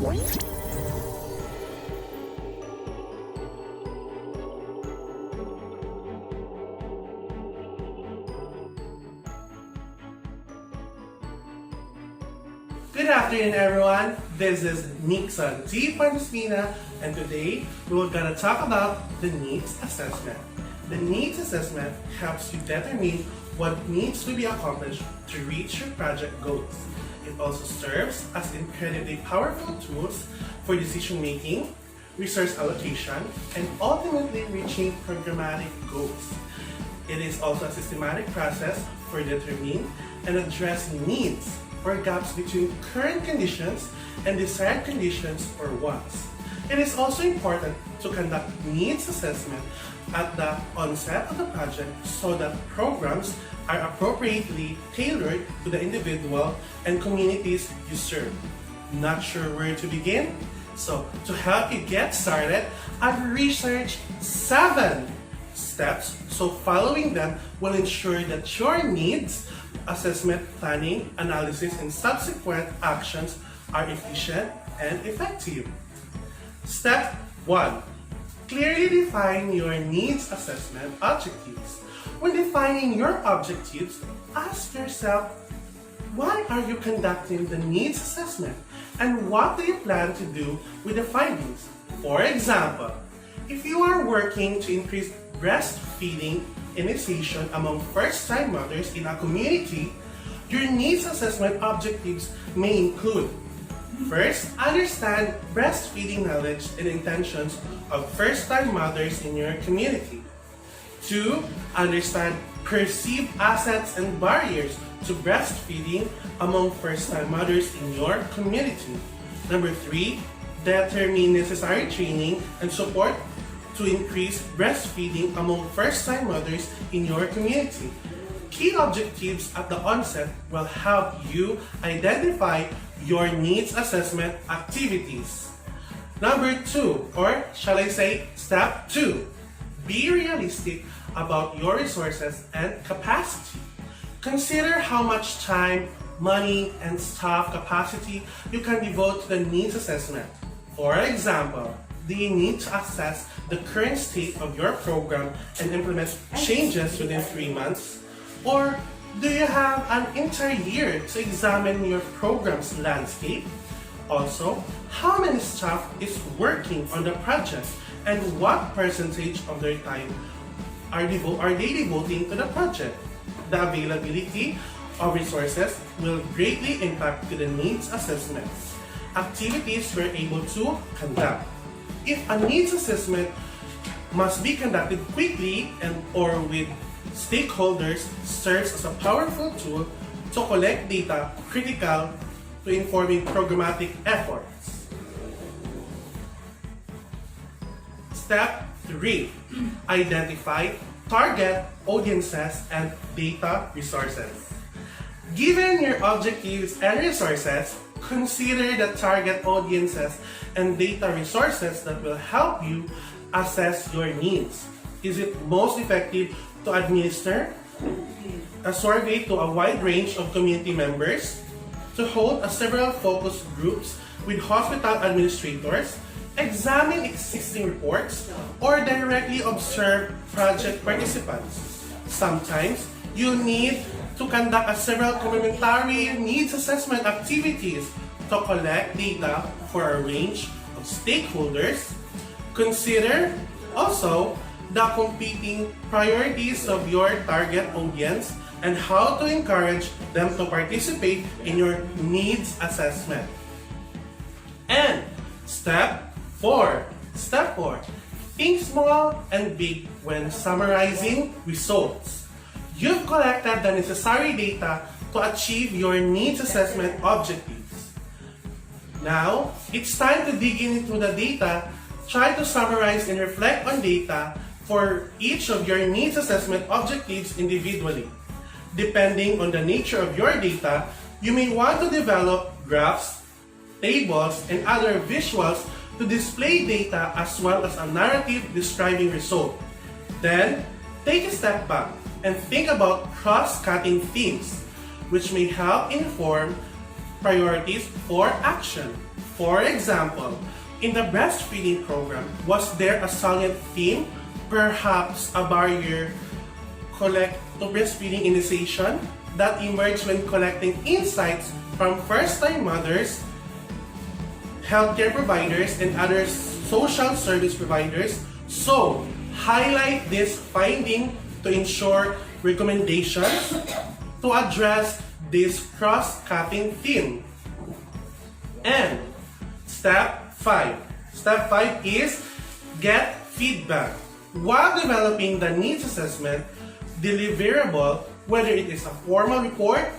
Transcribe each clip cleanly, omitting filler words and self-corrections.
Good afternoon, everyone. This is Nixon T. Panspina, and today we're gonna talk about the needs assessment. The needs assessment helps you determine what needs to be accomplished to reach your project goals. It also serves as incredibly powerful tools for decision making, resource allocation, and ultimately reaching programmatic goals. It is also a systematic process for determining and addressing needs or gaps between current conditions and desired conditions or wants. It is also important to conduct needs assessment at the onset of the project so that programs are appropriately tailored to the individual and communities you serve. Not sure where to begin? So, to help you get started, I've researched 7 steps, so following them will ensure that your needs assessment, planning, analysis, and subsequent actions are efficient and effective. Step 1. Clearly define your needs assessment objectives. When defining your objectives, ask yourself, why are you conducting the needs assessment? And what do you plan to do with the findings? For example, if you are working to increase breastfeeding initiation among first-time mothers in a community, your needs assessment objectives may include: first, understand breastfeeding knowledge and intentions of first-time mothers in your community. 2. Understand perceived assets and barriers to breastfeeding among first-time mothers in your community. Number 3. Determine necessary training and support to increase breastfeeding among first-time mothers in your community. Key objectives at the onset will help you identify your needs assessment activities. Number 2, or shall I say step 2, be realistic about your resources and capacity. Consider how much time, money, and staff capacity you can devote to the needs assessment. For example, do you need to assess the current state of your program and implement changes within 3 months? Or do you have an entire year to examine your program's landscape? Also, how many staff is working on the project and what percentage of their time are they devoting to the project? The availability of resources will greatly impact the needs assessments activities we're able to conduct. If a needs assessment must be conducted quickly and or with stakeholders, serves as a powerful tool to collect data critical to informing programmatic efforts. Step 3. Identify target audiences and data resources. Given your objectives and resources, consider the target audiences and data resources that will help you assess your needs. Is it most effective to administer a survey to a wide range of community members, to hold several focus groups with hospital administrators, examine existing reports, or directly observe project participants? Sometimes you need to conduct several complementary needs assessment activities to collect data for a range of stakeholders. Consider also the competing priorities of your target audience and how to encourage them to participate in your needs assessment. And step 4. Think small and big when summarizing results. You've collected the necessary data to achieve your needs assessment objectives. Now, it's time to dig into the data. Try to summarize and reflect on data for each of your needs assessment objectives individually. Depending on the nature of your data, you may want to develop graphs, tables, and other visuals to display data as well as a narrative describing result. Then, take a step back and think about cross-cutting themes, which may help inform priorities for action. For example, in the breastfeeding program, was there a salient theme, perhaps a barrier to breastfeeding initiation that emerged when collecting insights from first-time mothers, healthcare providers, and other social service providers? So, highlight this finding to ensure recommendations to address this cross-cutting theme. And step 5. Step 5 is get feedback. While developing the needs assessment deliverable, whether it is a formal report,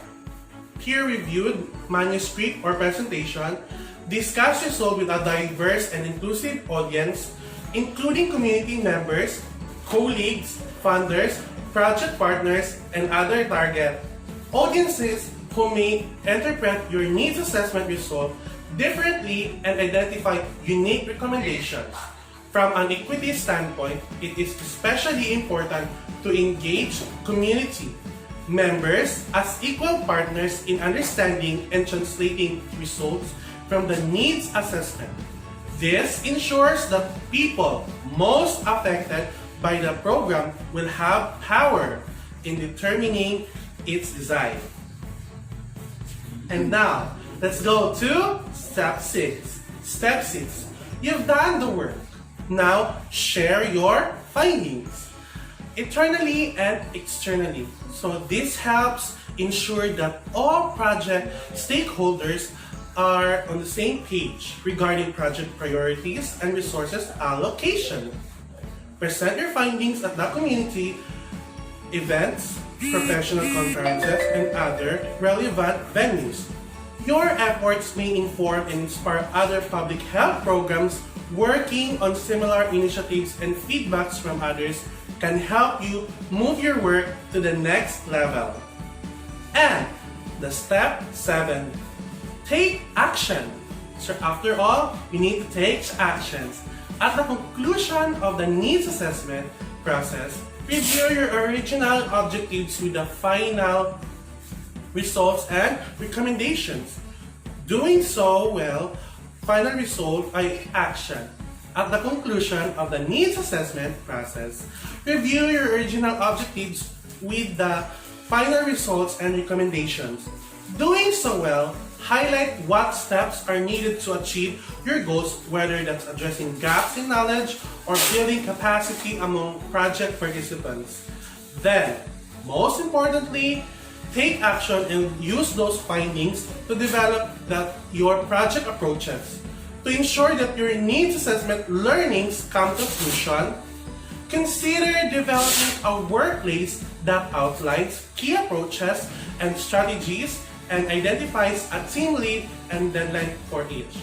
peer-reviewed manuscript, or presentation, discuss results with a diverse and inclusive audience, including community members, colleagues, funders, project partners, and other target audiences who may interpret your needs assessment result differently and identify unique recommendations. From an equity standpoint, it is especially important to engage community members as equal partners in understanding and translating results from the needs assessment. This ensures that people most affected by the program will have power in determining its design. And now, let's go to step 6. Step 6. You've done the work. Now, share your findings, internally and externally. So this helps ensure that all project stakeholders are on the same page regarding project priorities and resources allocation. Present your findings at the community events, professional conferences, and other relevant venues. Your efforts may inform and inspire other public health programs working on similar initiatives, and feedbacks from others can help you move your work to the next level. And the step 7, take action. So after all, you need to take actions. At the conclusion of the needs assessment process, review your original objectives with the final results and recommendations. Doing so well, final result ay action. At the conclusion of the needs assessment process, review your original objectives with the final results and recommendations. Doing so well, highlight what steps are needed to achieve your goals, whether that's addressing gaps in knowledge or building capacity among project participants. Then, most importantly, take action and use those findings to develop your project approaches. To ensure that your needs assessment learnings come to fruition, consider developing a workplace that outlines key approaches and strategies and identifies a team lead and deadline for each.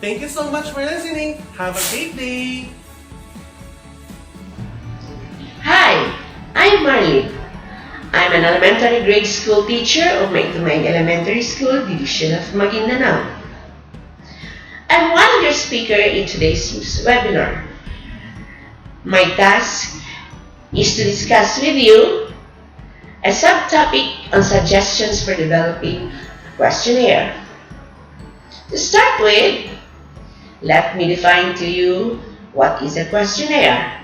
Thank you so much for listening. Have a great day. Hi, I'm Marlene. I'm an elementary grade school teacher of Maigtumay Elementary School, Division of Maguindanao. I'm one of your speakers in today's webinar. My task is to discuss with you a subtopic on suggestions for developing a questionnaire. To start with, let me define to you what is a questionnaire.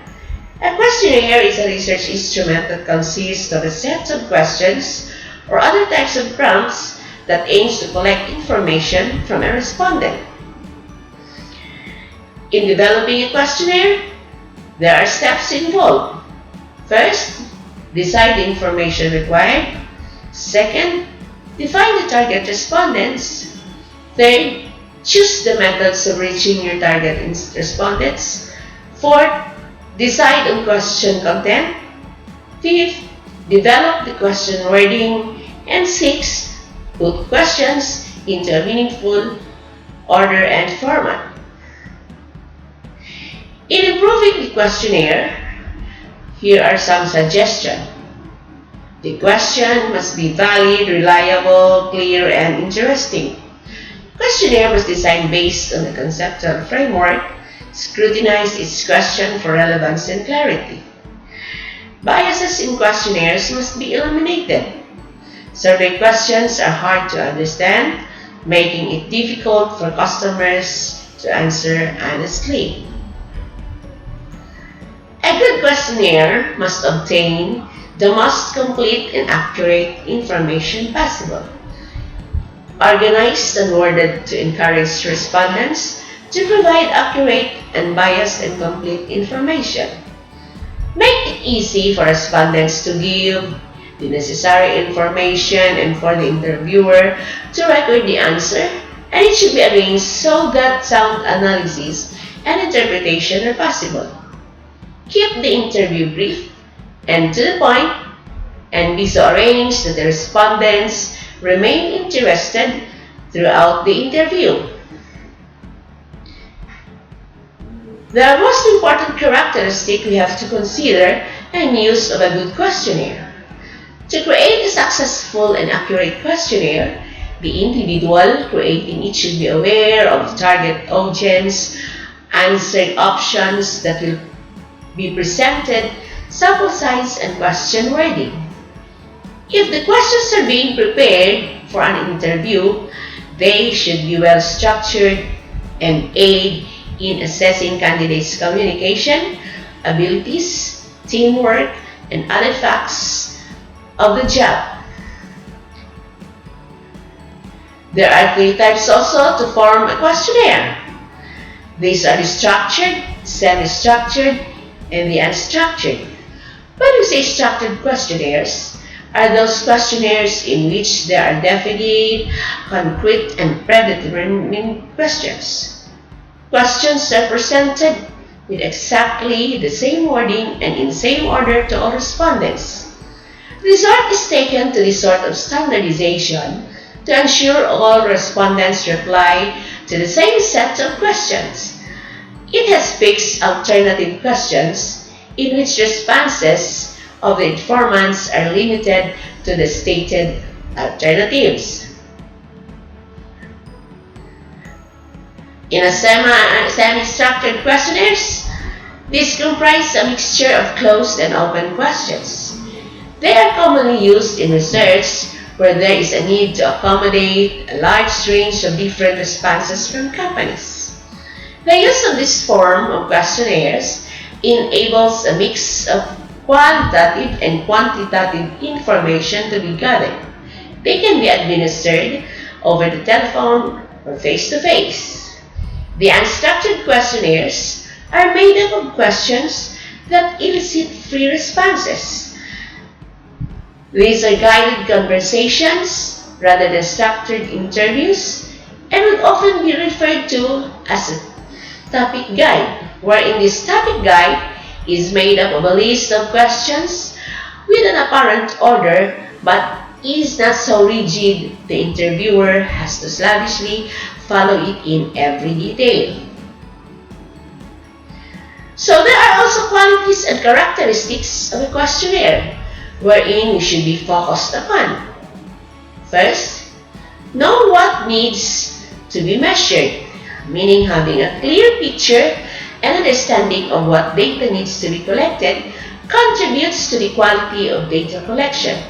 A questionnaire is a research instrument that consists of a set of questions or other types of prompts that aims to collect information from a respondent. In developing a questionnaire, there are steps involved. First, decide the information required. Second, define the target respondents. Third, choose the methods of reaching your target respondents. Fourth, decide on question content. Fifth, develop the question wording. And sixth, put questions into a meaningful order and format. In improving the questionnaire, here are some suggestions. The question must be valid, reliable, clear, and interesting. Questionnaire was designed based on the conceptual framework. Scrutinize its question for relevance and clarity. Biases in questionnaires must be eliminated. Survey questions are hard to understand, making it difficult for customers to answer honestly. A good questionnaire must obtain the most complete and accurate information possible, organized and worded to encourage respondents to provide accurate, unbiased, and complete information. Make it easy for respondents to give the necessary information and for the interviewer to record the answer, and it should be arranged so that sound analysis and interpretation are possible. Keep the interview brief and to the point, and be so arranged that the respondents remain interested throughout the interview. The most important characteristic we have to consider in use of a good questionnaire. To create a successful and accurate questionnaire, the individual creating it should be aware of the target audience, answering options that will be presented, sample size, and question wording. If the questions are being prepared for an interview, they should be well structured and aid in assessing candidates' communication, abilities, teamwork, and other facts of the job. There are three types also to form a questionnaire. These are the structured, semi-structured, and the unstructured. When we say structured questionnaires, are those questionnaires in which there are definite, concrete, and predetermined questions. Questions are presented with exactly the same wording and in same order to all respondents. Resort is taken to this sort of standardization to ensure all respondents reply to the same set of questions. It has fixed alternative questions in which responses of the informants are limited to the stated alternatives. In a semi-structured questionnaires, these comprise a mixture of closed and open questions. They are commonly used in research where there is a need to accommodate a large range of different responses from companies. The use of this form of questionnaires enables a mix of qualitative and quantitative information to be gathered. They can be administered over the telephone or face-to-face. The unstructured questionnaires are made up of questions that elicit free responses. These are guided conversations rather than structured interviews and would often be referred to as a topic guide, wherein this topic guide is made up of a list of questions with an apparent order but is not so rigid the interviewer has to slavishly follow it in every detail. So there are also qualities and characteristics of a questionnaire wherein we should be focused upon. First, know what needs to be measured, meaning having a clear picture and understanding of what data needs to be collected contributes to the quality of data collection.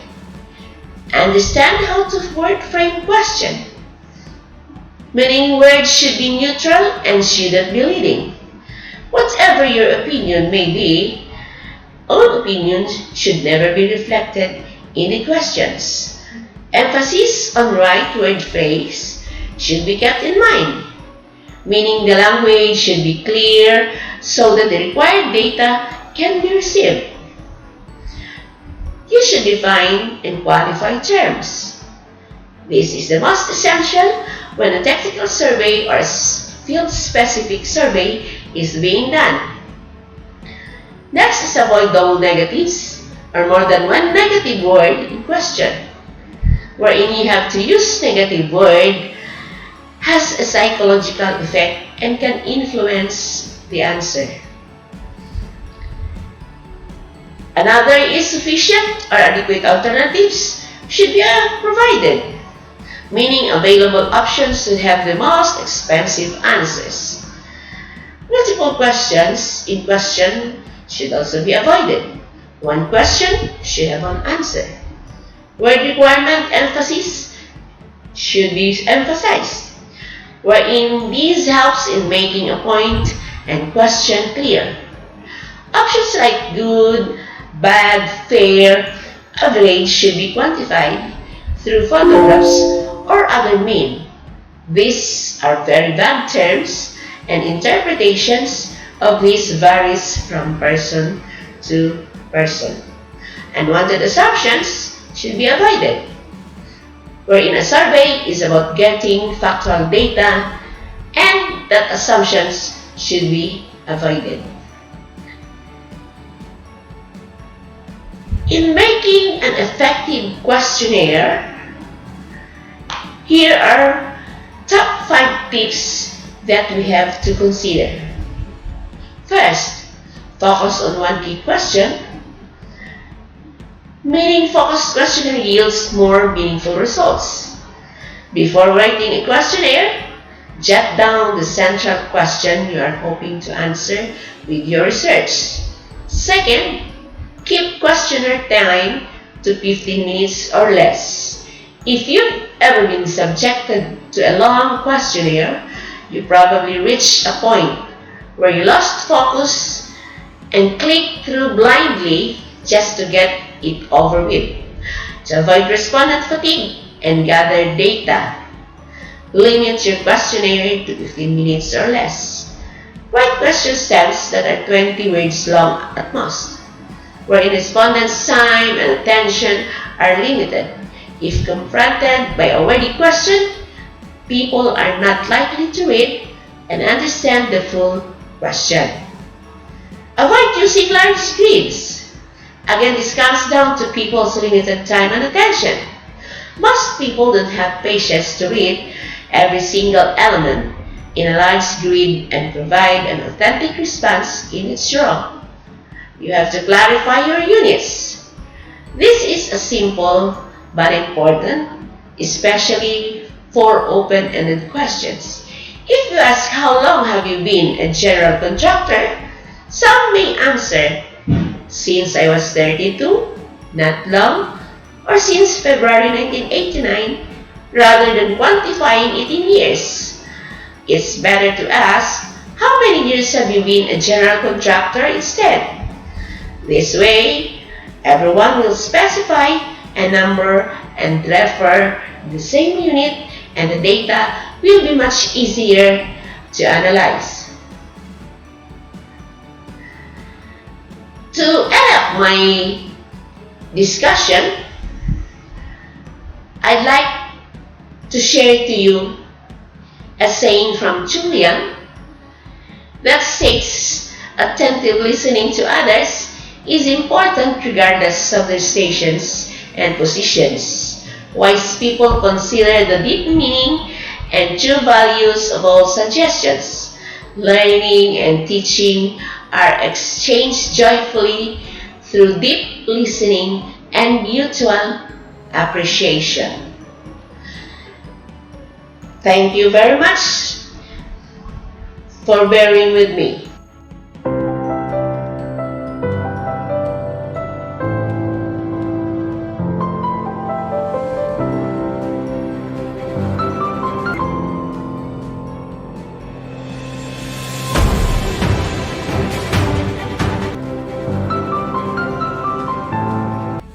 Understand how to word frame question, meaning words should be neutral and shouldn't be leading. Whatever your opinion may be, own opinions should never be reflected in the questions. Emphasis on right word phrase should be kept in mind, meaning the language should be clear so that the required data can be received. You should define and qualify terms. This is the most essential when a technical survey or field-specific survey is being done. Next is avoid double negatives or more than one negative word in question, wherein you have to use negative word has a psychological effect and can influence the answer. Another is sufficient or adequate alternatives should be provided, meaning available options should have the most expensive answers. Multiple questions in question should also be avoided. One question should have one answer. Word requirement emphasis should be emphasized, wherein this helps in making a point and question clear. Options like good, bad, fair, average should be quantified through photographs or other means. These are very vague terms, and interpretations of these varies from person to person. Unwanted assumptions should be avoided, wherein a survey is about getting factual data and that assumptions should be avoided. In making an effective questionnaire, here are top 5 tips that we have to consider. First, focus on one key question, meaning focused questionnaire yields more meaningful results. Before writing a questionnaire, jot down the central question you are hoping to answer with your research. Second, keep questionnaire time to 15 minutes or less. If you've ever been subjected to a long questionnaire, you probably reached a point where you lost focus and clicked through blindly just to get it over with. To avoid respondent fatigue and gather data, limit your questionnaire to 15 minutes or less. Write question stems that are 20 words long at most, wherein respondents' time and attention are limited. If confronted by a wordy question, people are not likely to read and understand the full question. Avoid using large screens. Again, this comes down to people's limited time and attention. Most people don't have patience to read every single element in a large grid and provide an authentic response in its row. You have to clarify your units. This is a simple but important, especially for open-ended questions. If you ask how long have you been a general contractor, some may answer, since I was 32, not long, or since February 1989, rather than quantifying it in years. It's better to ask, how many years have you been a general contractor instead? This way, everyone will specify a number and refer the same unit, and the data will be much easier to analyze. To end up my discussion, I'd like to share to you a saying from Julian that states attentive listening to others is important regardless of their stations and positions. Wise people consider the deep meaning and true values of all suggestions. Learning and teaching are exchanged joyfully through deep listening and mutual appreciation. Thank you very much for bearing with me.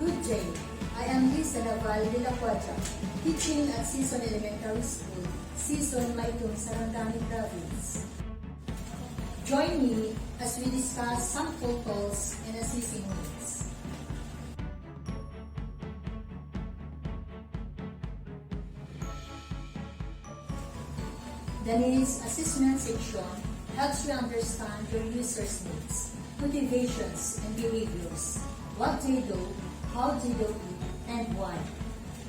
Good day. I am Lisa Naval de la Cuadra, teaching at Season Elementary School, Season Maitong, Sarangani Province. Join me as we discuss some calls and assessing needs. The needs assessment section helps you understand your users' needs, motivations, and behaviors, what they do, how they do it, and why,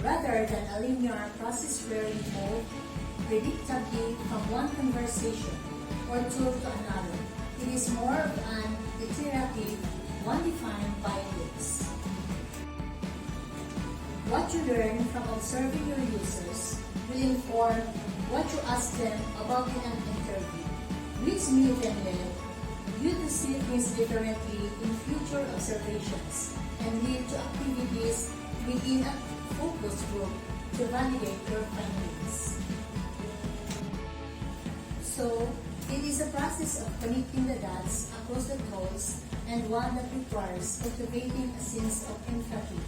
rather than a linear process where you move predictably from one conversation or tool to another. It is more of an iterative, one defined by loops. What you learn from observing your users will inform what you ask them about in an interview, which may then lead you to see things differently in future observations and lead to activities within a focus group to validate your findings. So, it is a process of connecting the dots across the tools and one that requires cultivating a sense of empathy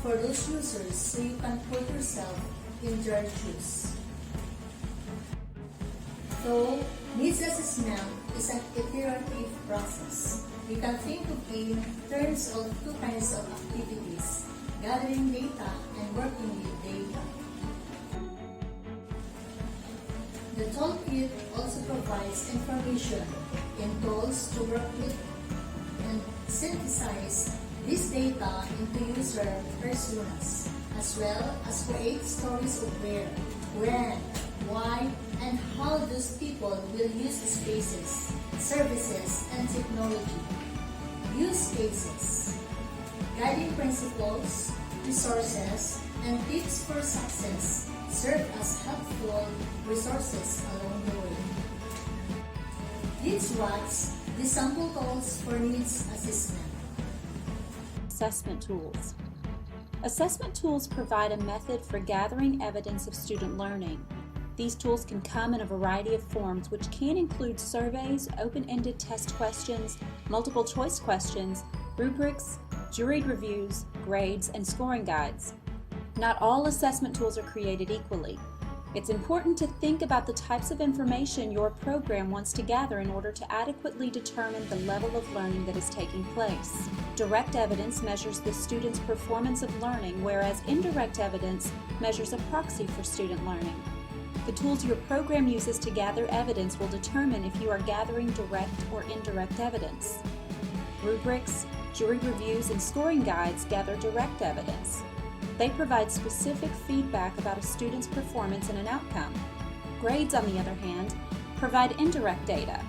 for those users so you can put yourself in their shoes. So, needs assessment is an iterative process. You can think of it in terms of two kinds of activities: gathering data and working with data. The toolkit also provides information and tools to work with and synthesize this data into user personas, as well as create stories of where, when, why, and how those people will use the spaces, services, and technology. Use cases, guiding principles, resources, and tips for success serve as helpful resources along the way. These what's the sample tools for needs assessment. Assessment tools. Assessment tools provide a method for gathering evidence of student learning. These tools can come in a variety of forms, which can include surveys, open-ended test questions, multiple choice questions, rubrics, juried reviews, grades, and scoring guides. Not all assessment tools are created equally. It's important to think about the types of information your program wants to gather in order to adequately determine the level of learning that is taking place. Direct evidence measures the student's performance of learning, whereas indirect evidence measures a proxy for student learning. The tools your program uses to gather evidence will determine if you are gathering direct or indirect evidence. Rubrics, jury reviews, and scoring guides gather direct evidence. They provide specific feedback about a student's performance and an outcome. Grades, on the other hand, provide indirect data.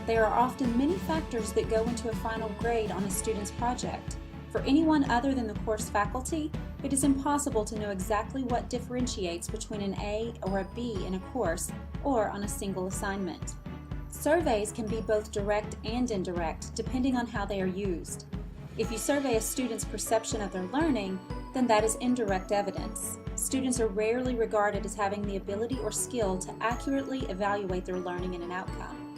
There are often many factors that go into a final grade on a student's project. For anyone other than the course faculty, it is impossible to know exactly what differentiates between an A or a B in a course or on a single assignment. Surveys can be both direct and indirect, depending on how they are used. If you survey a student's perception of their learning, then that is indirect evidence. Students are rarely regarded as having the ability or skill to accurately evaluate their learning and an outcome.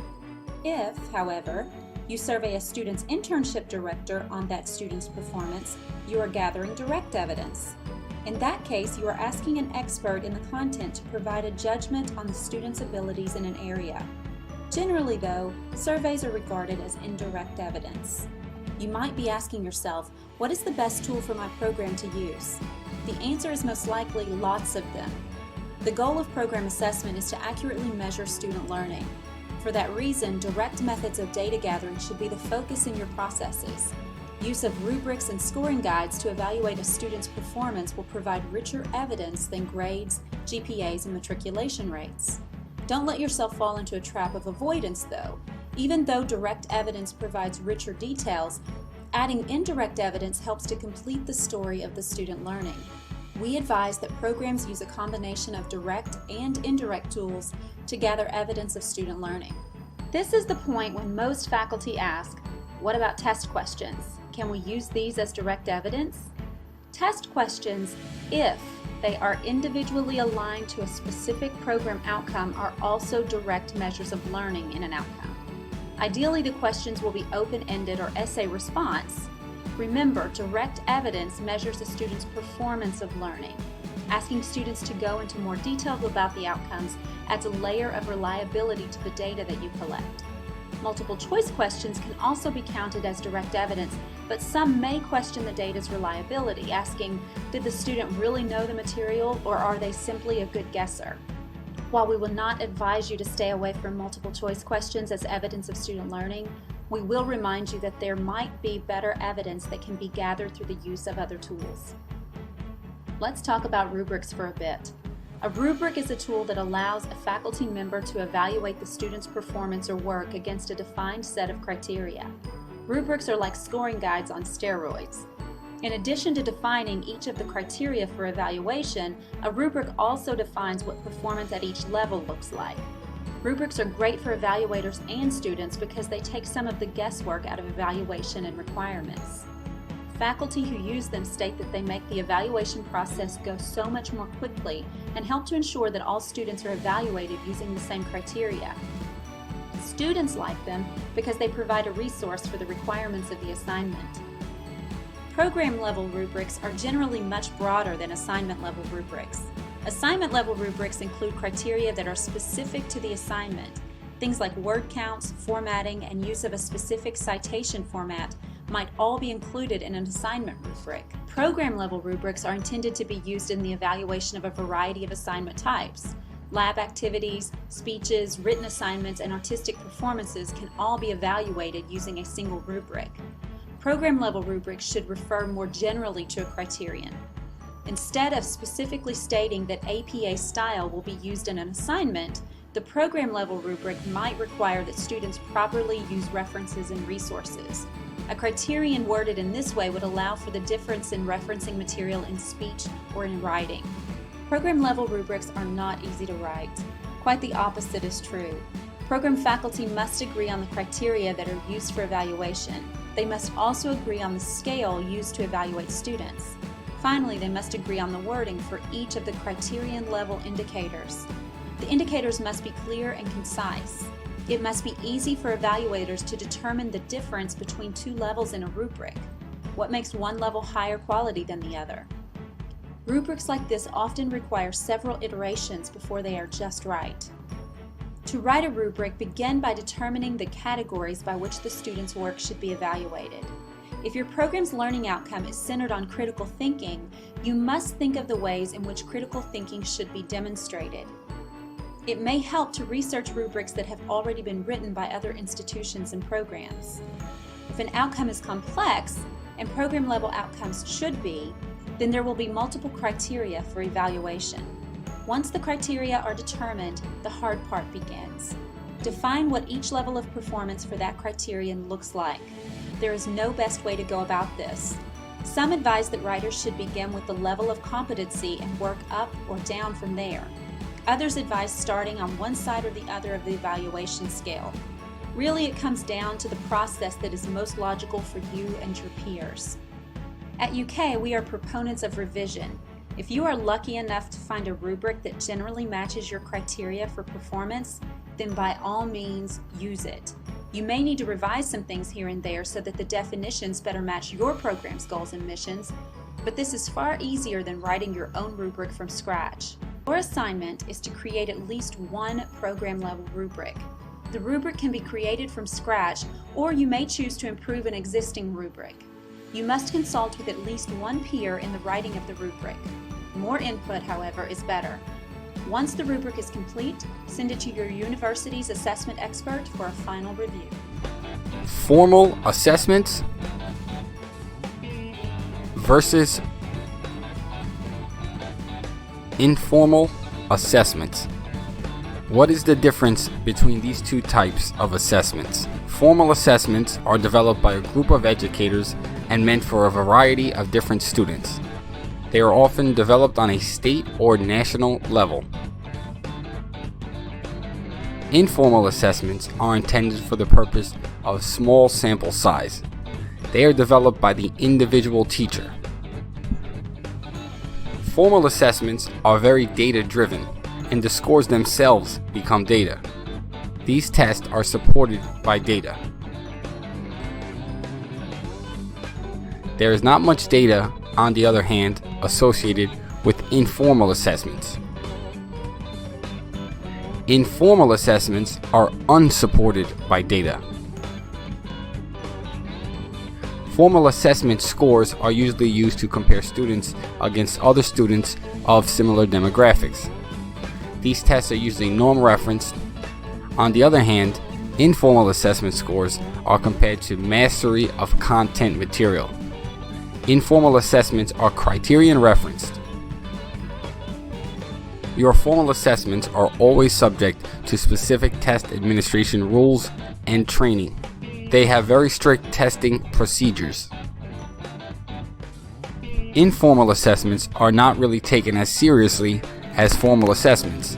If, however, you survey a student's internship director on that student's performance, you are gathering direct evidence. In that case, you are asking an expert in the content to provide a judgment on the student's abilities in an area. Generally, though, surveys are regarded as indirect evidence. You might be asking yourself, what is the best tool for my program to use? The answer is most likely lots of them. The goal of program assessment is to accurately measure student learning. For that reason, direct methods of data gathering should be the focus in your processes. Use of rubrics and scoring guides to evaluate a student's performance will provide richer evidence than grades, GPAs, and matriculation rates. Don't let yourself fall into a trap of avoidance, though. Even though direct evidence provides richer details, adding indirect evidence helps to complete the story of the student learning. We advise that programs use a combination of direct and indirect tools to gather evidence of student learning. This is the point when most faculty ask, what about test questions? Can we use these as direct evidence? Test questions, if they are individually aligned to a specific program outcome, are also direct measures of learning in an outcome. Ideally, the questions will be open-ended or essay response. Remember, direct evidence measures a student's performance of learning. Asking students to go into more detail about the outcomes adds a layer of reliability to the data that you collect. Multiple choice questions can also be counted as direct evidence, but some may question the data's reliability, asking, did the student really know the material, or are they simply a good guesser? While we will not advise you to stay away from multiple choice questions as evidence of student learning, we will remind you that there might be better evidence that can be gathered through the use of other tools. Let's talk about rubrics for a bit. A rubric is a tool that allows a faculty member to evaluate the student's performance or work against a defined set of criteria. Rubrics are like scoring guides on steroids. In addition to defining each of the criteria for evaluation, a rubric also defines what performance at each level looks like. Rubrics are great for evaluators and students because they take some of the guesswork out of evaluation and requirements. Faculty who use them state that they make the evaluation process go so much more quickly and help to ensure that all students are evaluated using the same criteria. Students like them because they provide a resource for the requirements of the assignment. Program-level rubrics are generally much broader than assignment-level rubrics. Assignment-level rubrics include criteria that are specific to the assignment. Things like word counts, formatting, and use of a specific citation format might all be included in an assignment rubric. Program-level rubrics are intended to be used in the evaluation of a variety of assignment types. Lab activities, speeches, written assignments, and artistic performances can all be evaluated using a single rubric. Program-level rubrics should refer more generally to a criterion. Instead of specifically stating that APA style will be used in an assignment, the program-level rubric might require that students properly use references and resources. A criterion worded in this way would allow for the difference in referencing material in speech or in writing. Program-level rubrics are not easy to write. Quite the opposite is true. Program faculty must agree on the criteria that are used for evaluation. They must also agree on the scale used to evaluate students. Finally, they must agree on the wording for each of the criterion level indicators. The indicators must be clear and concise. It must be easy for evaluators to determine the difference between two levels in a rubric. What makes one level higher quality than the other? Rubrics like this often require several iterations before they are just right. To write a rubric, begin by determining the categories by which the student's work should be evaluated. If your program's learning outcome is centered on critical thinking, you must think of the ways in which critical thinking should be demonstrated. It may help to research rubrics that have already been written by other institutions and programs. If an outcome is complex, and program-level outcomes should be, then there will be multiple criteria for evaluation. Once the criteria are determined, the hard part begins. Define what each level of performance for that criterion looks like. There is no best way to go about this. Some advise that writers should begin with the level of competency and work up or down from there. Others advise starting on one side or the other of the evaluation scale. Really, it comes down to the process that is most logical for you and your peers. At UK, we are proponents of revision. If you are lucky enough to find a rubric that generally matches your criteria for performance, then by all means, use it. You may need to revise some things here and there so that the definitions better match your program's goals and missions, but this is far easier than writing your own rubric from scratch. Your assignment is to create at least one program-level rubric. The rubric can be created from scratch, or you may choose to improve an existing rubric. You must consult with at least one peer in the writing of the rubric. More input, however, is better. Once the rubric is complete, send it to your university's assessment expert for a final review. Formal assessments versus informal assessments. What is the difference between these two types of assessments? Formal assessments are developed by a group of educators and meant for a variety of different students. They are often developed on a state or national level. Informal assessments are intended for the purpose of small sample size. They are developed by the individual teacher. Formal assessments are very data-driven, and the scores themselves become data. These tests are supported by data. There is not much data, on the other hand, associated with informal assessments. Informal assessments are unsupported by data. Formal assessment scores are usually used to compare students against other students of similar demographics. These tests are usually norm-referenced. On the other hand, informal assessment scores are compared to mastery of content material. Informal assessments are criterion referenced. Your formal assessments are always subject to specific test administration rules and training. They have very strict testing procedures. Informal assessments are not really taken as seriously as formal assessments.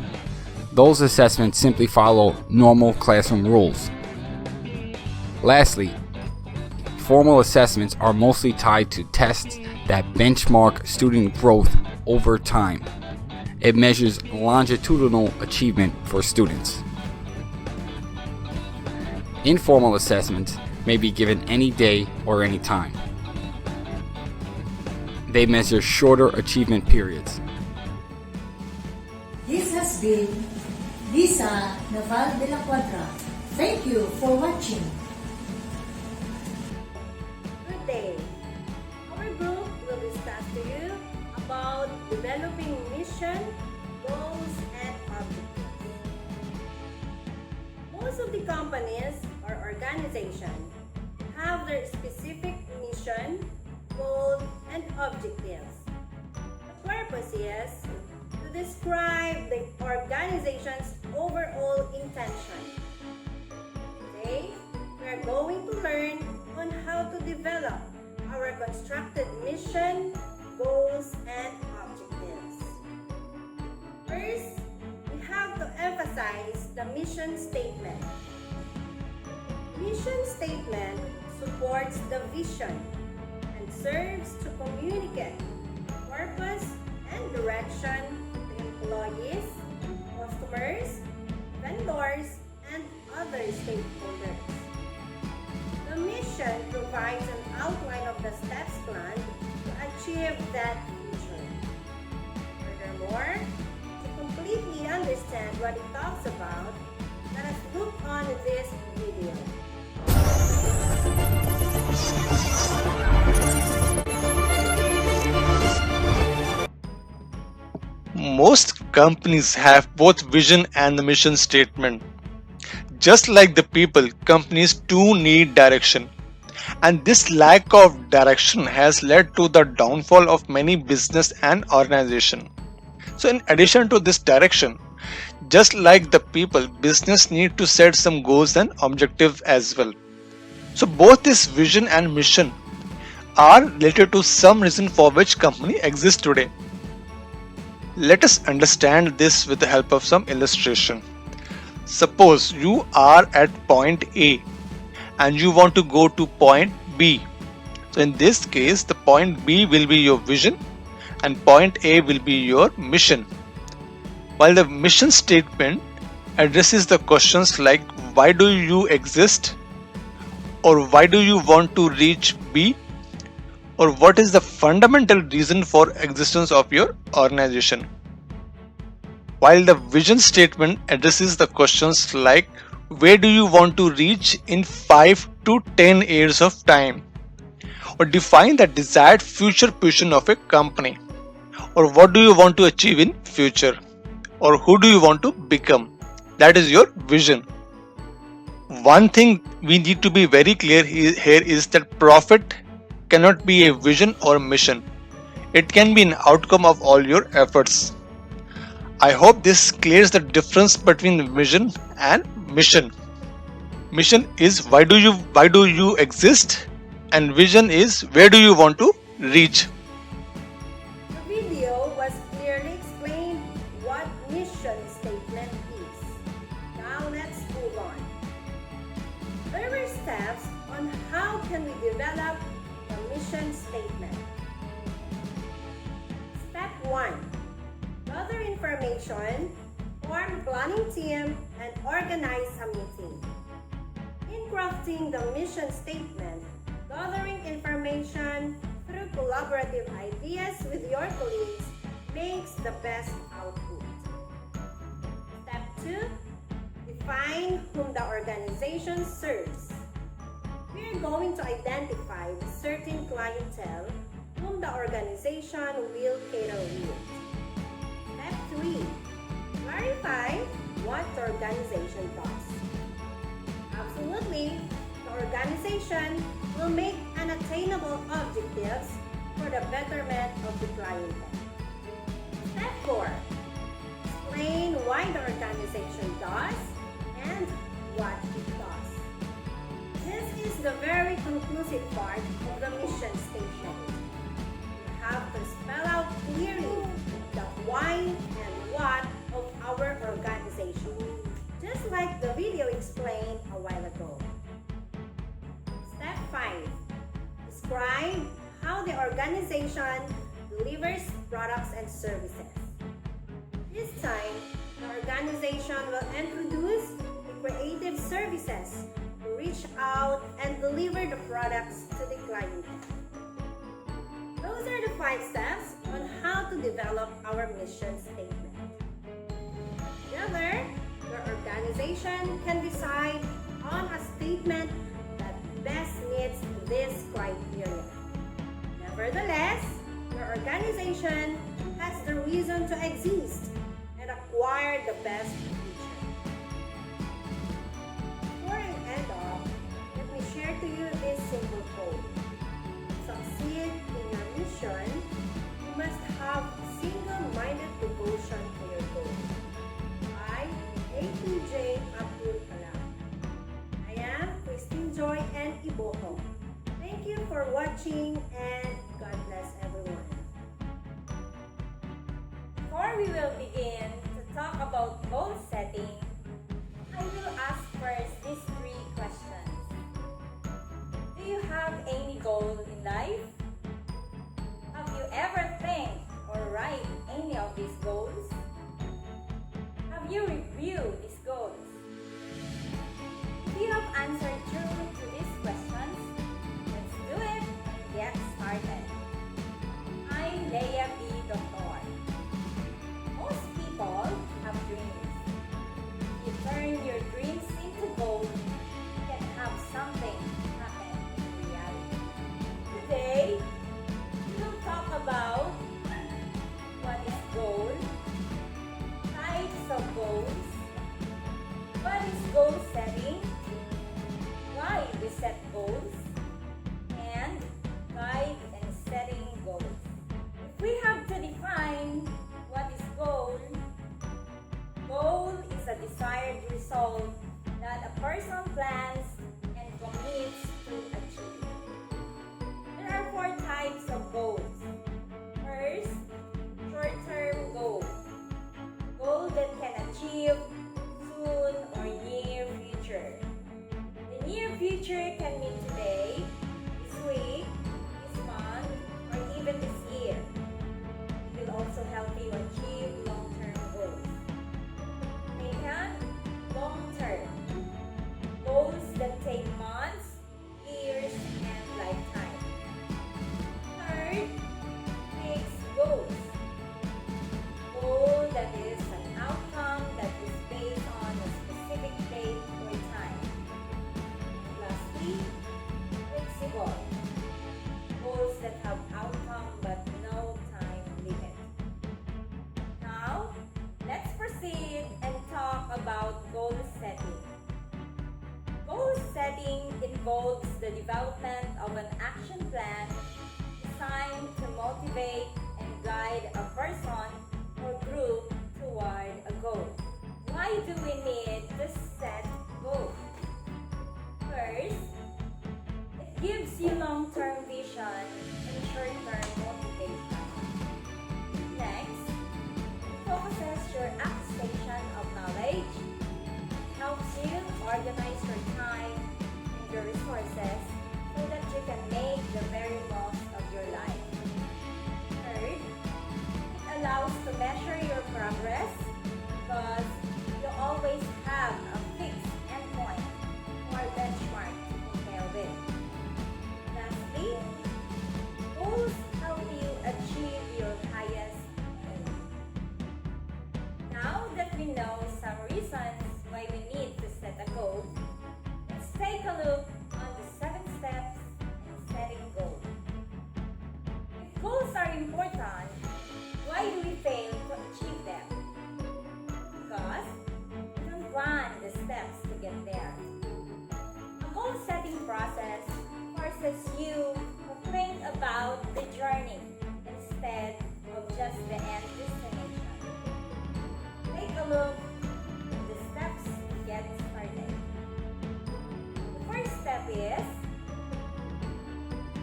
Those assessments simply follow normal classroom rules. Lastly, formal assessments are mostly tied to tests that benchmark student growth over time. It measures longitudinal achievement for students. Informal assessments may be given any day or any time. They measure shorter achievement periods. This has been Lisa Naval de la Cuadra. Thank you for watching. Good day. Our group will discuss to you about developing mission, goals, and objectives. Most of the companies or organizations have their specific mission, goals, and objectives. The purpose is to describe the organization's overall intention. Today, we are going to learn on how to develop our constructed mission, goals, and objectives. First, we have to emphasize the mission statement. Mission statement supports the vision and serves to communicate purpose and direction to employees, customers, vendors, and other stakeholders. The mission provides an outline of the steps planned to achieve that vision. Furthermore, to completely understand what it talks about, let us look on this video. Most companies have both vision and the mission statement. Just like the people, companies too need direction. And this lack of direction has led to the downfall of many business and organization. So in addition to this direction, just like the people, business need to set some goals and objectives as well. So both this vision and mission are related to some reason for which company exists today. Let us understand this with the help of some illustration. Suppose you are at point A and you want to go to point B. So in this case, the point B will be your vision and point A will be your mission. While the mission statement addresses the questions like why do you exist, or why do you want to reach B, or what is the fundamental reason for existence of your organization. While the vision statement addresses the questions like where do you want to reach in 5 to 10 years of time, or define the desired future position of a company, or what do you want to achieve in future, or who do you want to become. That is your vision. One thing we need to be very clear here is that profit cannot be a vision or mission. It can be an outcome of all your efforts. I hope this clears the difference between vision and mission. Mission is why do you exist, and vision is where do you want to reach. The video was clearly explained what mission statement is. Now let's move on. There were steps on how can we develop the mission statement. Step 1. Gather information, form a planning team, and organize a meeting. In crafting the mission statement, gathering information through collaborative ideas with your colleagues makes the best output. Step 2. Define whom the organization serves. We are going to identify the certain clientele whom the organization will cater with. Step 3. Clarify what the organization does. Absolutely, the organization will make unattainable objectives for the betterment of the clientele. Step 4. Explain why the organization does and what it does. This is the very conclusive part of the mission statement. You have to spell out clearly the why and what of our organization, just like the video explained a while ago. Step 5. describe how the organization delivers products and services. This time, the organization will introduce the creative services to reach out and deliver the products to the client. Those are the 5 steps on how to develop our mission statement. Together, your organization can decide on a statement that best meets this criteria. Nevertheless, your organization has the reason to exist and acquire the best feature. Before I end off, let me share to you this simple quote. To succeed in your mission, you must have single-minded devotion to your goal. By APJ Abdul Kalam. I am Christine Joy and Iboho. Thank you for watching and God bless everyone. Before we will begin to talk about goal setting, I will ask first these 3 questions. Do you have any goal in life? Have you ever think or write any of these goals? Have you reviewed these goals? If you have answered true to these questions, let's do it and get started. I'm Leia B. Doctor. Most people have dreams. If you turn your dreams into goals, you can have something happen in reality. Today, we will talk about what is goal, types of goals, what is goal setting, why we set goals, and guide in setting goals. If we have to define what is goal, goal is a desired result that a person plans and commits to achieve. There are 4 types of goals. First, short-term goal. Goal that can achieve soon or near future. The near future can mean today, this week, this month, or even this year. It will also help you achieve long-term goals. Second, long-term. Goals that take months, years, and lifetime. Third, fixed goals. Goal that is an outcome that is based on a specific date or time. Lastly, flexible. Goals that have outcome but no time limit. Now, let's proceed and talk about goal setting. Goal setting involves the development of an action plan designed to motivate and guide a person or group toward a goal. Why do we need to set goals? First, it gives you long-term vision and short-term motivation. Next, it focuses your acquisition of knowledge, helps you organize your time and your resources so that you can make the very most of your life. Third, it allows to measure your progress because you always have a fixed endpoint or benchmark to compare with. Lastly, goals help you achieve your highest aim. Now that we know some reasons why we need to set a goal, let's take a look on the 7 steps in setting goals. If goals are important, why do we fail to achieve them? Because we don't plan the steps to get there. A goal setting process forces you to think about the journey instead of just the end destination. Take a look at the steps to get started. The first step is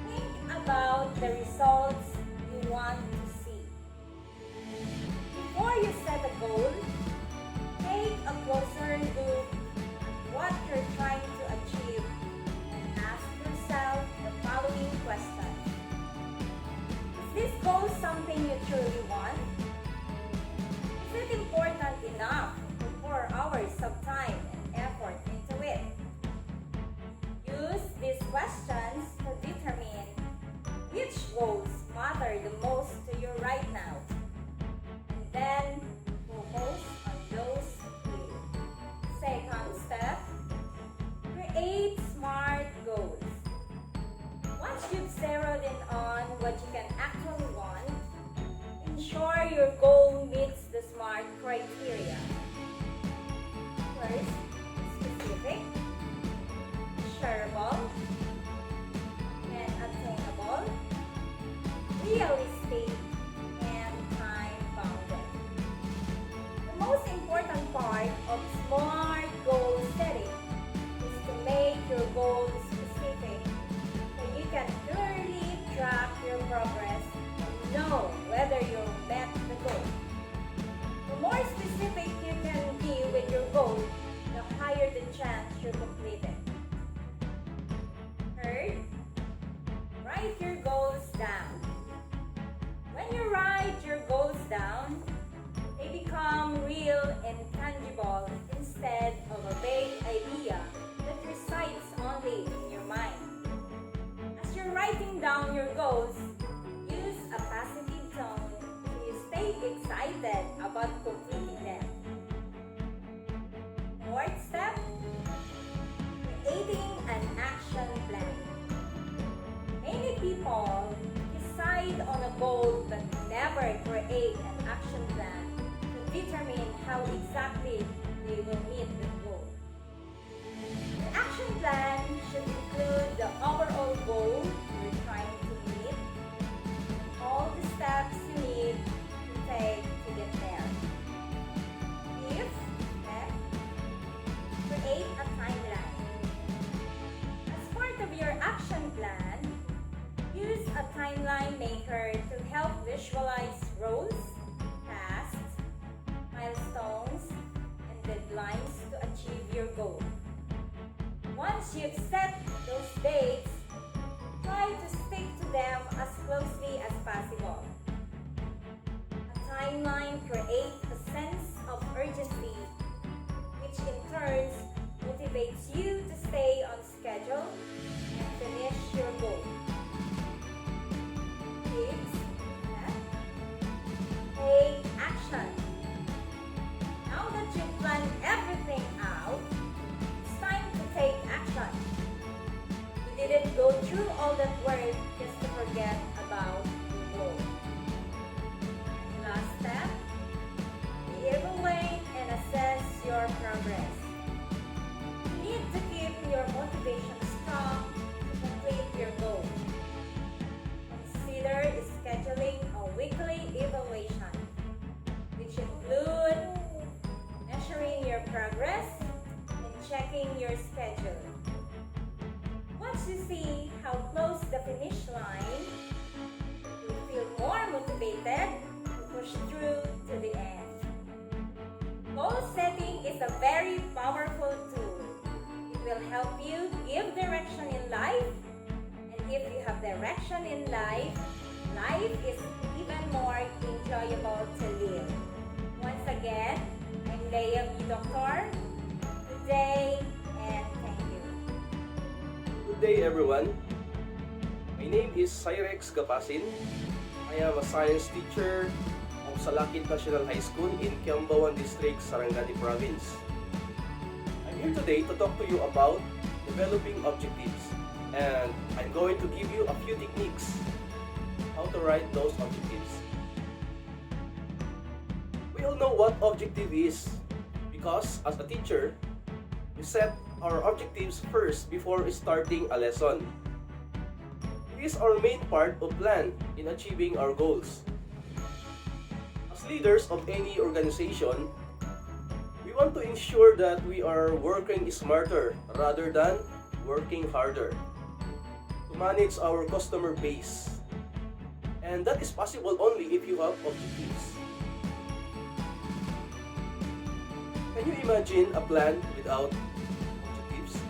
think about the results you want to see. Before you set a goal, take a closer look at what you're trying to achieve and ask yourself the following question. chance you complete it. Third, write your goals down. When you write your goals down, they become real and tangible instead of a vague idea that resides only in your mind. As you're writing down your goals, use a positive tone so you stay excited about completing them. Fourth step, creating an action plan. Many people decide on a goal but never create an action plan to determine how exactly they will meet the goal. The action plan should include the overall goal you're trying to meet, all the steps you need to take to get there. Fifth step, create a timeline. As part of your action plan, use a timeline maker to help visualize roles, tasks, milestones, and deadlines to achieve your goal. Once you've set those dates, try to stick to them as closely as possible. A timeline creates a sense of urgency, which in turn motivates you to stay on schedule and finish your goal. Fifth step, take action. Now that you've planned everything out, it's time to take action. You didn't go through all that work just to forget about your goal. Last step, evaluate and assess your progress. You need to keep your motivation strong to complete your goal. Consider scheduling a weekly evaluation, which include measuring your progress and checking your schedule. Once you see how close the finish line, you'll feel more motivated to push through to the end. Goal setting is a very powerful tool. It will help you give direction in life, and if you have direction in life, life is even more enjoyable to live. Once again, I'm Leia B. Doctor. Good day and thank you. Good day everyone. My name is Cyrex Gapasin. I am a science teacher of Salakit National High School in Kiambawan District, Sarangani Province. I'm here today to talk to you about developing objectives, and I'm going to give you a few techniques how to write those objectives. We all know what objective is because as a teacher, we set our objectives first before starting a lesson. It is our main part of plan in achieving our goals. As leaders of any organization, we want to ensure that we are working smarter rather than working harder to manage our customer base. And that is possible only if you have objectives. Can you imagine a plan without objectives?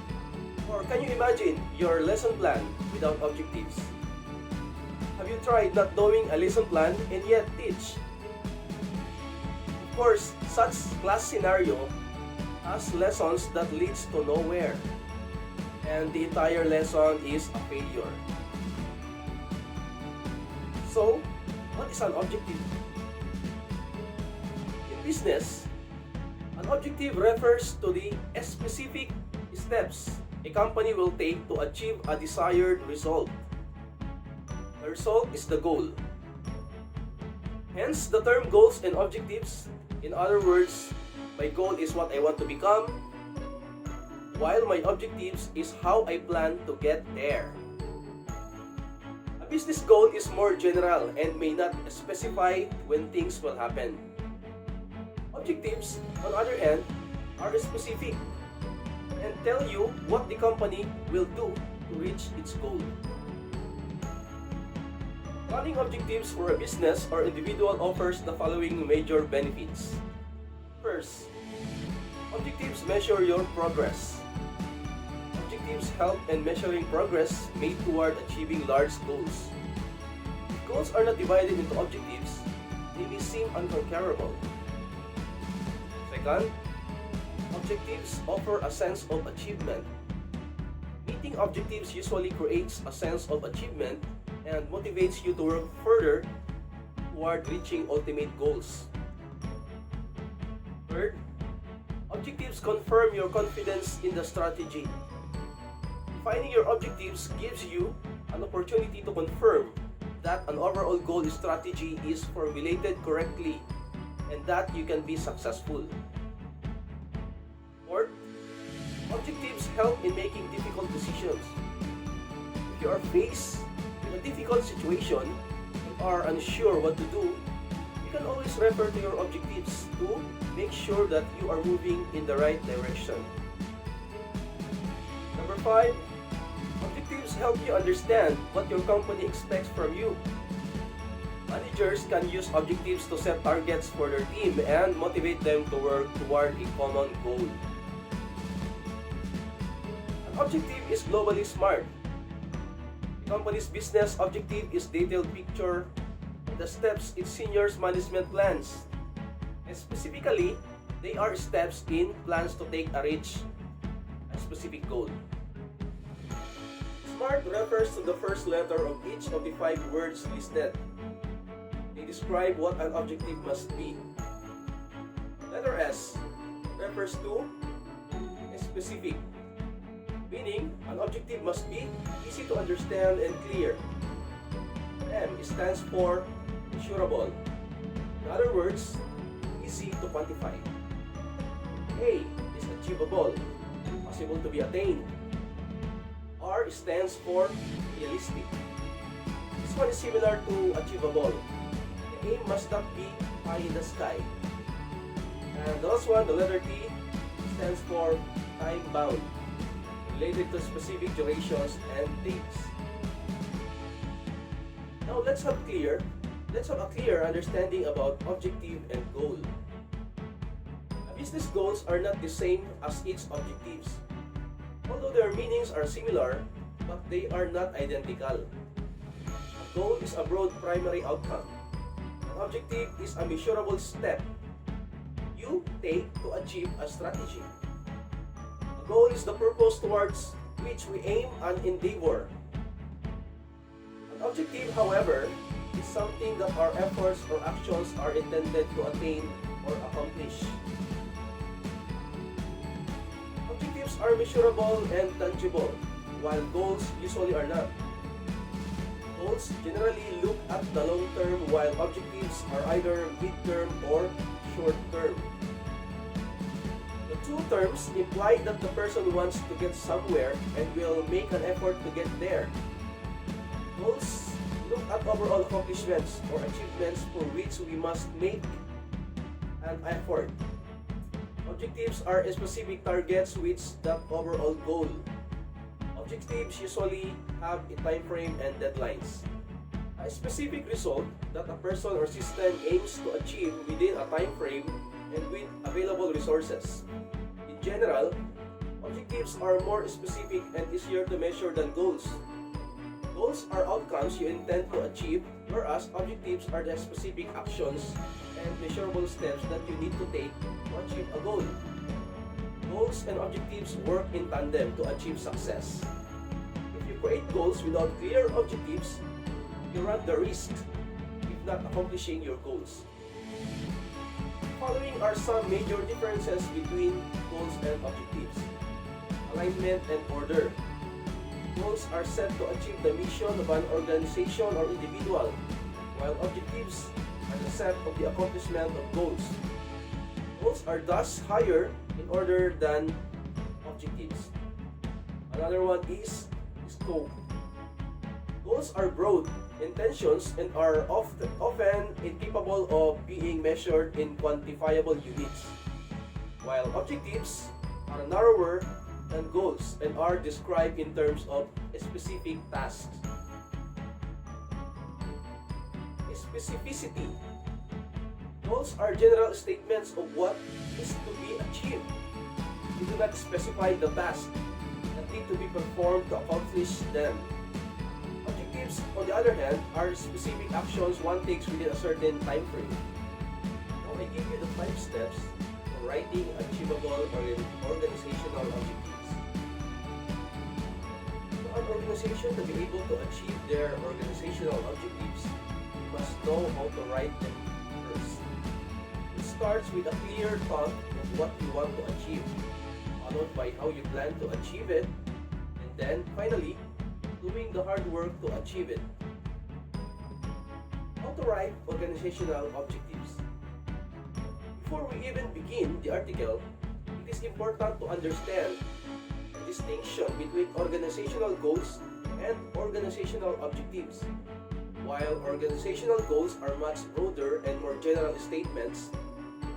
Or can you imagine your lesson plan without objectives? Have you tried not knowing a lesson plan and yet teach? Of course, such class scenario has lessons that leads to nowhere, and the entire lesson is a failure. So, what is an objective? In business, an objective refers to the specific steps a company will take to achieve a desired result. The result is the goal. Hence, the term goals and objectives. In other words, my goal is what I want to become, while my objectives is how I plan to get there. A business goal is more general and may not specify when things will happen. Objectives, on the other hand, are specific and tell you what the company will do to reach its goal. Planning objectives for a business or individual offers the following major benefits. First, objectives measure your progress. Objectives help in measuring progress made toward achieving large goals. If goals are not divided into objectives, they may seem unconquerable. Second, objectives offer a sense of achievement. Meeting objectives usually creates a sense of achievement and motivates you to work further toward reaching ultimate goals. Third, objectives confirm your confidence in the strategy. Defining your objectives gives you an opportunity to confirm that an overall goal strategy is formulated correctly and that you can be successful. Fourth, objectives help in making difficult decisions. If you are faced with a difficult situation and are unsure what to do, you can always refer to your objectives to make sure that you are moving in the right direction. Number 5, objectives help you understand what your company expects from you. Managers can use objectives to set targets for their team and motivate them to work toward a common goal. An objective is globally smart. The company's business objective is detailed picture of the steps its senior management plans. And specifically, they are steps in plans to take a reach a specific goal. SMART refers to the first letter of each of the 5 words listed. They describe what an objective must be. Letter S refers to specific, meaning an objective must be easy to understand and clear. M stands for measurable. In other words, easy to quantify. A is achievable, possible to be attained. R stands for realistic. This one is similar to achievable. The aim must not be high in the sky. And the last one, the letter T, stands for time bound, related to specific durations and dates. Now let's have a clear understanding about objective and goal. Business goals are not the same as its objectives. Although their meanings are similar, but they are not identical. A goal is a broad primary outcome. An objective is a measurable step you take to achieve a strategy. A goal is the purpose towards which we aim and endeavor. An objective, however, is something that our efforts or actions are intended to attain or accomplish. Objectives are measurable and tangible, while goals usually are not. Goals generally look at the long term, while objectives are either mid-term or short-term. The two terms imply that the person wants to get somewhere and will make an effort to get there. Goals look at overall accomplishments or achievements for which we must make an effort. Objectives are specific targets with that overall goal. Objectives usually have a time frame and deadlines. A specific result that a person or system aims to achieve within a time frame and with available resources. In general, objectives are more specific and easier to measure than goals. Goals are outcomes you intend to achieve, whereas objectives are the specific actions and measurable steps that you need to take to achieve a goal. Goals and objectives work in tandem to achieve success. If you create goals without clear objectives, you run the risk of not accomplishing your goals. Following are some major differences between goals and objectives. Alignment and order. Goals are set to achieve the mission of an organization or individual, while objectives are the set of the accomplishment of goals. Goals are thus higher in order than objectives. Another one is scope. Goals are broad intentions and are often incapable of being measured in quantifiable units, while objectives are narrower than goals and are described in terms of specific tasks. Specificity. Goals are general statements of what is to be achieved. They do not specify the task that need to be performed to accomplish them. Objectives, on the other hand, are specific actions one takes within a certain time frame. Now I give you the 5 steps for writing achievable organizational objectives. For an organization to be able to achieve their organizational objectives, you must know how to write them first. It starts with a clear thought of what you want to achieve, followed by how you plan to achieve it, and then finally, doing the hard work to achieve it. How to write organizational objectives. Before we even begin the article, it is important to understand the distinction between organizational goals and organizational objectives. While organizational goals are much broader and more general statements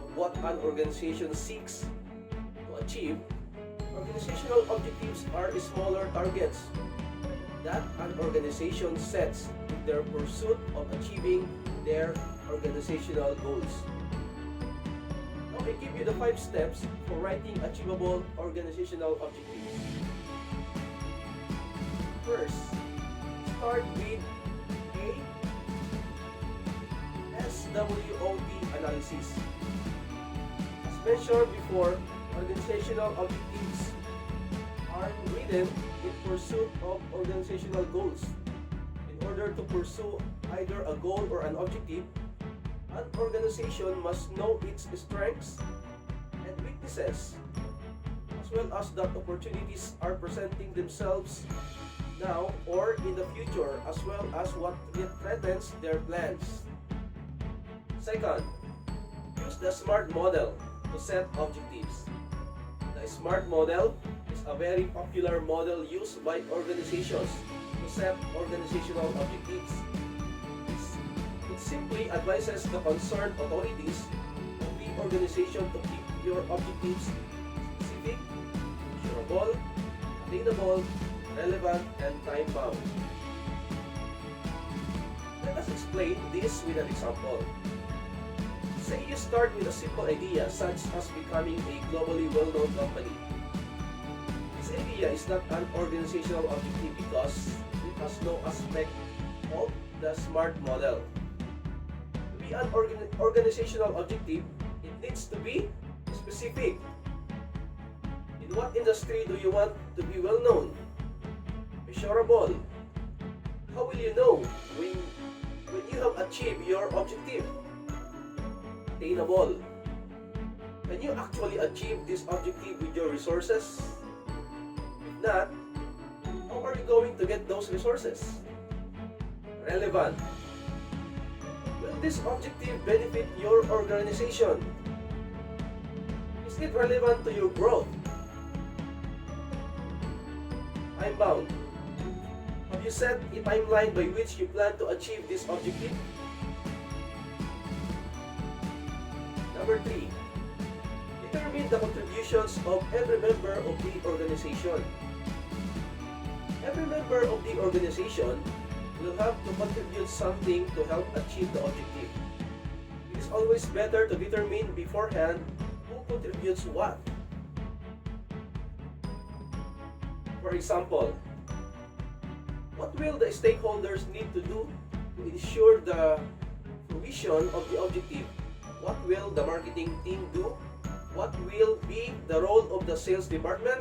of what an organization seeks to achieve, organizational objectives are smaller targets that an organization sets in their pursuit of achieving their organizational goals. Now I give you the 5 steps for writing achievable organizational objectives. First, start with a SWOT analysis. As mentioned before, organizational objectives are written in pursuit of organizational goals. In order to pursue either a goal or an objective, an organization must know its strengths and weaknesses, as well as that opportunities are presenting themselves now or in the future, as well as what threatens their plans. Second, use the SMART model to set objectives. The SMART model is a very popular model used by organizations to set organizational objectives. It simply advises the concerned authorities of the organization to keep your objectives specific, measurable, attainable, relevant, and time-bound. Let us explain this with an example. Say you start with a simple idea such as becoming a globally well-known company. This idea is not an organizational objective because it has no aspect of the SMART model. To be an organizational objective, it needs to be specific. In what industry do you want to be well-known? Measurable. How will you know when you have achieved your objective? Attainable. Can you actually achieve this objective with your resources? If not, how are you going to get those resources? Relevant. Will this objective benefit your organization? Is it relevant to your growth? Time-bound. Have you set a timeline by which you plan to achieve this objective? Number 3, determine the contributions of every member of the organization. Every member of the organization will have to contribute something to help achieve the objective. It is always better to determine beforehand who contributes what. For example, what will the stakeholders need to do to ensure the fruition of the objective? What will the marketing team do? What will be the role of the sales department?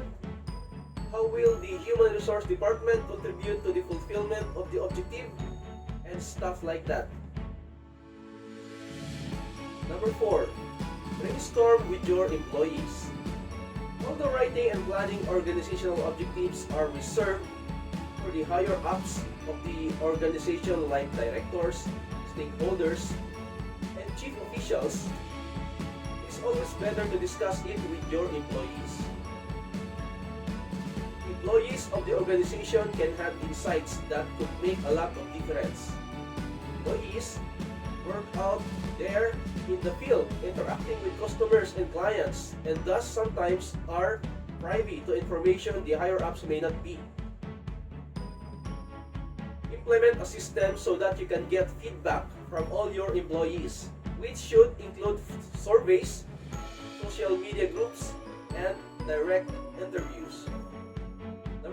How will the human resource department contribute to the fulfillment of the objective? And stuff like that. Number 4, brainstorm with your employees. Although writing and planning organizational objectives are reserved for the higher ups of the organization like directors, stakeholders, and chief officials, it's always better to discuss it with your employees. Employees of the organization can have insights that could make a lot of difference. Employees work out there in the field, interacting with customers and clients, and thus sometimes are privy to information the higher ups may not be. Implement a system so that you can get feedback from all your employees, which should include surveys, social media groups, and direct interviews. Number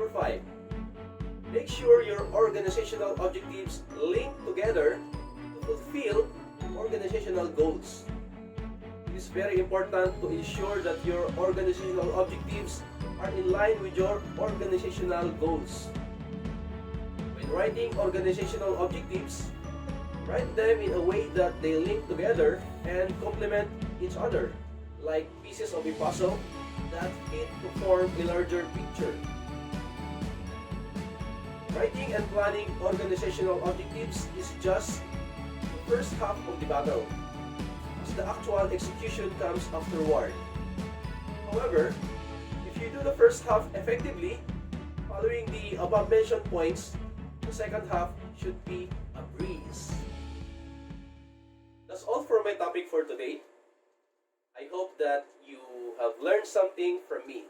Make sure your organizational objectives link together to fulfill organizational goals. It is very important to ensure that your organizational objectives are in line with your organizational goals. When writing organizational objectives, write them in a way that they link together and complement each other, like pieces of a puzzle that fit to form a larger picture. Writing and planning organizational objectives is just the first half of the battle, as the actual execution comes afterward. However, if you do the first half effectively, following the above-mentioned points, the second half should be a breeze. That's all for my topic for today. I hope that you have learned something from me.